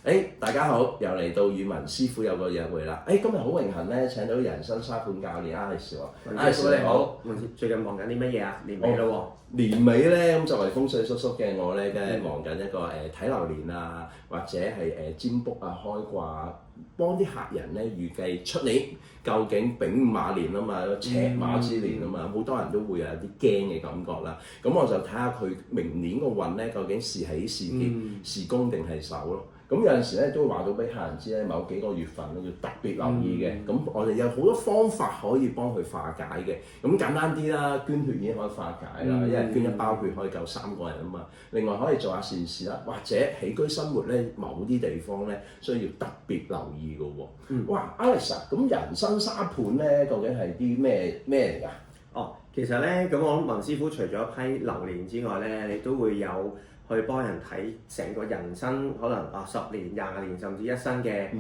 大家好，又嚟到與文師傅有個約會啦！今日好榮幸咧，請到人生沙盤教練 Alex 喎。Alex 你好，最近忙緊啲乜嘢啊？年尾咯喎。年尾咧，咁作為風水叔叔嘅我咧，梗係忙緊一個睇流年啊，或者係占卜啊、開卦啊，幫啲客人咧預計出年究竟丙午馬年啊嘛，赤馬之年啊嘛，好多人都會有啲驚嘅感覺啦。咁我就睇下佢明年個運咧，究竟是喜是劫、是攻定係守咯。咁有陣時咧都會話到俾客人知咧，某幾個月份咧要特別留意嘅。咁我哋有好多方法可以幫佢化解嘅。咁簡單啲啦，捐血已經可以化解啦，因為捐一包血可以救3個人啊嘛。另外可以做下善事啦，或者起居生活咧，某啲地方咧需要特別留意嘅喎。哇 ，Alex 啊，咁人生沙盤咧究竟係啲咩嚟㗎？哦，其實咧咁我諗文師傅除咗批流年之外咧，你都會有去幫人睇成個人生，可能10年、20年甚至一生嘅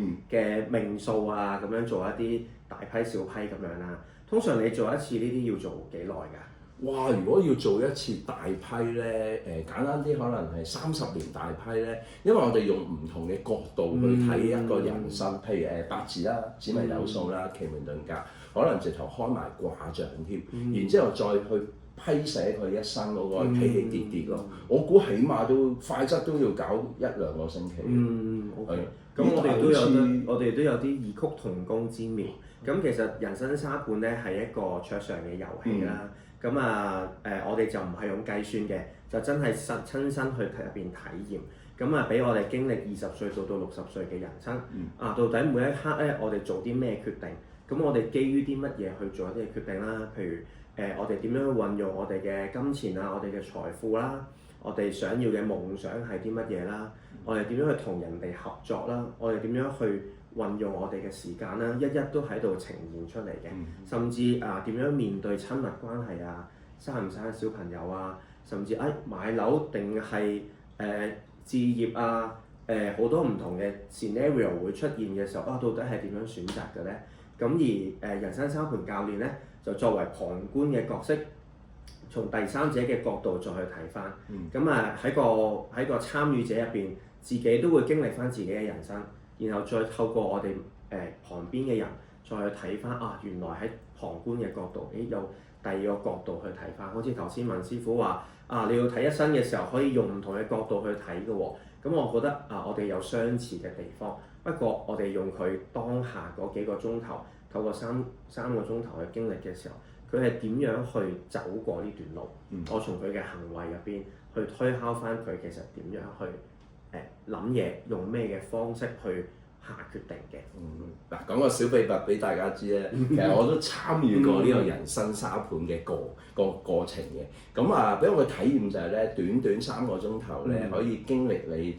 命數啊，咁樣做一啲大批小批咁樣啦。通常你做一次呢啲要做幾耐㗎？哇！如果要做一次大批咧，簡單啲可能係30年大批咧，因為我哋用唔同嘅角度去睇一個人生，譬如八字啦、紫微斗數啦、奇門遁甲，可能直頭開埋卦象添，然之後再去批寫佢一生嗰個起起跌跌咯。我估起碼都快則都要搞1-2個星期。OK。咁我哋都有啲異曲同工之妙。咁其實人生沙盤咧係一個桌上嘅遊戲啦。咁我哋就唔係用計算嘅，就真係親身去入邊體驗。咁俾我哋經歷20歲到60歲嘅人生。到底每一刻咧，我哋做啲咩決定？咁我哋基於啲乜嘢去做一啲決定啦？譬如我哋點樣去運用我哋嘅金錢啊，我哋嘅財富啦，我哋想要嘅夢想係啲乜嘢啦？我哋點樣去同人哋合作啦？我哋點樣去運用我哋嘅時間啦？一都喺度呈現出嚟嘅。甚至點樣面對親密關係啊？生唔生小朋友啊？甚至買樓定係置業啊？好多唔同嘅 scenario 會出現嘅時候，到底係點樣選擇嘅咧？咁而人生沙盤教練咧，就作為旁觀嘅角色，從第三者嘅角度再去睇翻。喺個參與者入邊，自己都會經歷翻自己嘅人生，然後再透過我哋旁邊嘅人再去睇翻原來喺旁觀嘅角度，有第二個角度去睇翻。好似頭先文師傅話你要睇一生嘅時候，可以用唔同嘅角度去睇嘅喎。咁我覺得我哋有相似嘅地方，不過我哋用佢當下嗰幾個鐘頭，透過三個鐘頭嘅經歷嘅時候，佢係點樣去走過呢段路？我從佢嘅行為入邊去推敲翻佢其實點樣去諗嘢，用咩嘅方式去下決定嘅。講個小秘密俾大家知咧，其實我都參與過呢個人生沙盤嘅過程嘅。咁俾我嘅體驗就係咧，短短3個鐘頭咧，可以經歷你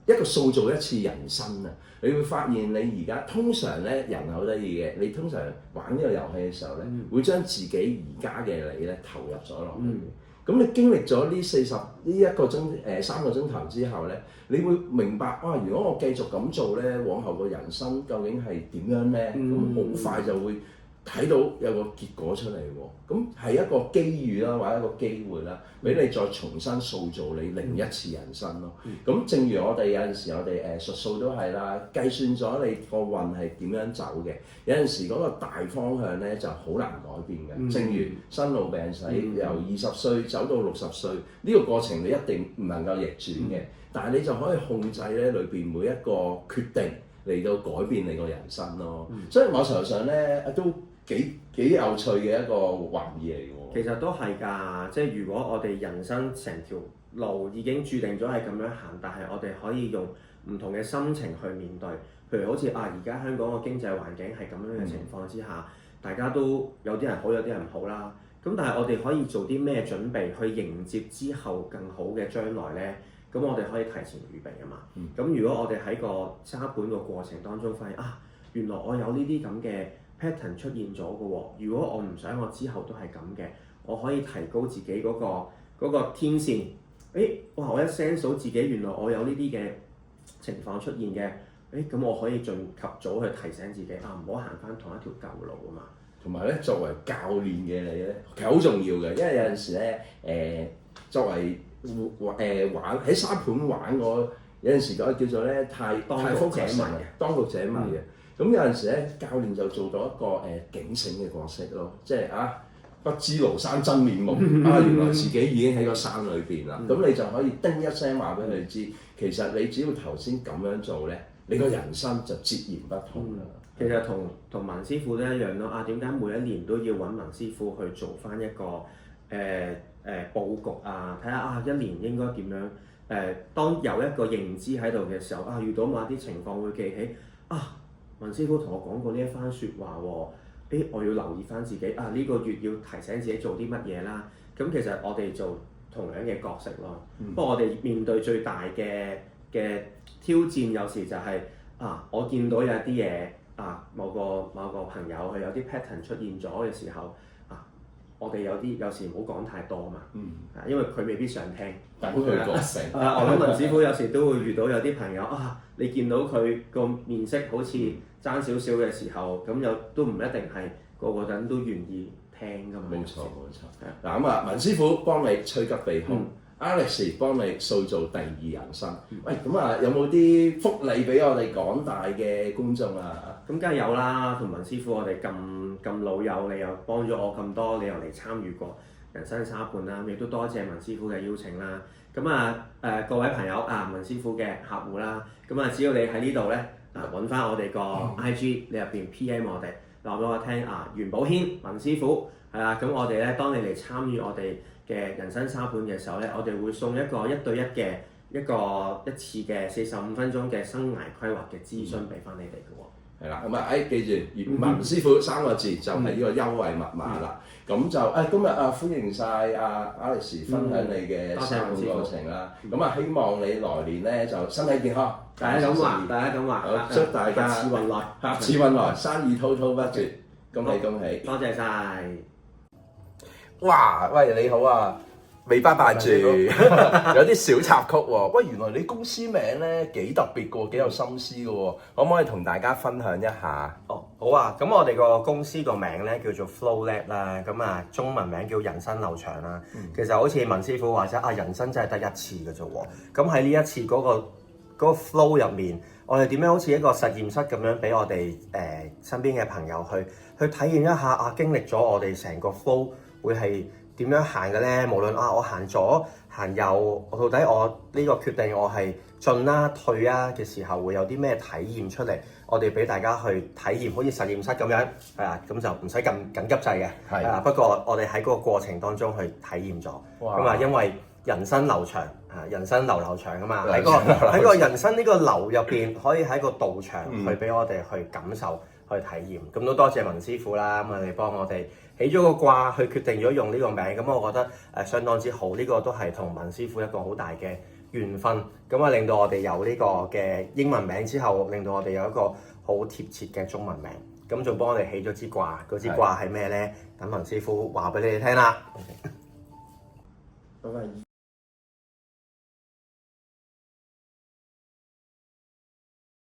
一個塑造一次人生啊！你會發現你而家通常咧人好得意嘅，你通常玩呢個遊戲嘅時候咧，會將自己而家嘅你咧投入咗落去。咁你經歷咗呢3個鐘頭之後咧，你會明白如果我繼續咁做咧，往後個人生究竟係點樣咧？咁好快就會睇到有個結果出嚟喎。咁係一個機遇啦，或者一個機會啦，俾你再重新塑造你另一次人生咯。咁正如我哋有陣時我哋術數都係啦，計算咗你個運係點樣走嘅。有陣時嗰個大方向咧就好難改變嘅。正如生老病死，由20歲走到60歲，呢個過程你一定唔能夠逆轉嘅。但係你就可以控制咧裏邊每一個決定嚟到改變你個人生咯。所以某程度上咧都幾有趣嘅一個玩意嚟嘅喎。其實都係㗎，即係如果我哋人生成條路已經注定咗係咁樣行，但係我哋可以用唔同嘅心情去面對。譬如好似而家香港個經濟環境係咁樣嘅情況之下，大家都有啲人好，有啲人唔好啦。咁但係我哋可以做啲咩準備去迎接之後更好嘅將來咧？咁我哋可以提前預備啊嘛。咁如果我哋喺個沙盤個過程當中發現原來我有呢啲咁嘅 pattern 出現咗嘅喎。如果我唔想我之後都係咁嘅，我可以提高自己嗰個天線。我一 sense 到自己原來我有呢啲嘅情況出現嘅，咁我可以盡及早去提醒自己唔好行翻同一條舊路啊嘛。同埋咧，作為教練嘅你咧，其實好重要嘅，因為有陣時咧，作為玩喺沙盤玩嗰有陣時個叫做咧太 focus 啊，當局者迷啊。咁有陣時咧，教練就做到一個警醒嘅角色咯，即係不知廬山真面目原來自己已經喺個山裏邊啦。咁你就可以叮一聲話俾佢知，其實你只要頭先咁樣做咧，你個人生就截然不同啦。其實同文師傅都一樣咯。點解每一年都要揾文師傅去做翻一個佈局睇下一年應該點樣當有一個認知喺度嘅時候遇到某一啲情況會記起文師傅同我講過呢一番説話喎，我要留意翻自己呢個月要提醒自己做啲乜嘢啦。咁其實我哋做同樣嘅角色咯。不過我哋面對最大嘅挑戰有時就係我見到有一啲嘢某個朋友佢有啲 pattern 出現咗嘅時候我哋有時唔好講太多嘛。因為佢未必想聽。等佢覺醒。我諗文師傅有時都會遇到有啲朋友你見到佢個面色好似爭少少嘅時候，咁又都唔一定係個個人都願意聽㗎嘛。冇錯。嗱咁文師傅幫你趨吉避凶，Alex 幫你塑造第二人生。喂，咁有冇啲福利俾我哋廣大嘅觀眾啊？咁梗係有啦，同文師傅我哋咁老友，你又幫咗我咁多，你又嚟參與過人生沙盤啦，亦都多謝文師傅嘅邀請啦。咁各位朋友文師傅嘅客戶啦，咁只要你喺呢度咧揾翻我哋個 IG，你入邊 PM 我哋，話俾我聽元寶軒文師傅係啦。咁我哋咧，當你嚟參與我哋嘅人生沙盤嘅時候咧，我哋會送一個1對1嘅一次嘅45分鐘嘅生涯規劃嘅諮詢俾翻你哋嘅喎。係啦，記住文師傅3個字就係呢個優惠密碼啦。咁就今日歡迎晒Alex 分享你嘅沙盤過程啦。希望你來年咧就身體健康。大家咁話，好，祝大家客似運來，生意滔滔不絕，恭喜！多謝晒。哇，喂，你好啊！尾巴帶住有啲小插曲喎。喂，原來你公司名咧幾特別嘅，幾有心思嘅喎，可唔可以同大家分享一下？好啊。咁我哋個公司個名咧叫做 Flow Lab 啦，咁中文名叫人生流長啦。其實好似文師傅話齋人生真係得一次嘅啫喎。咁喺呢一次嗰個 flow 入面，我哋點樣好似一個實驗室咁樣俾我哋身邊嘅朋友去體驗一下經歷咗我哋成個 flow 會係點樣行嘅咧？無論我行左行右，到底我呢個決定我係進退嘅時候會有啲咩體驗出嚟？我哋俾大家去體驗，好似實驗室咁樣咁就唔使咁緊急掣嘅。不過我哋喺嗰個過程當中去體驗咗。咁因為人生流長人生流長啊嘛，喺個人生呢個流入邊，可以喺個道場去俾我哋去感受、去體驗。咁都多謝文師傅啦，咁你幫我哋起咗個卦，去決定咗用呢個名。咁我覺得相當之好，呢個都係同文師傅一個好大嘅緣分。咁令到我哋有呢個嘅英文名之後，令到我哋有一個好貼切嘅中文名。咁仲幫我哋起咗支卦，嗰支卦係咩咧？等文師傅話俾你哋聽啦。拜拜。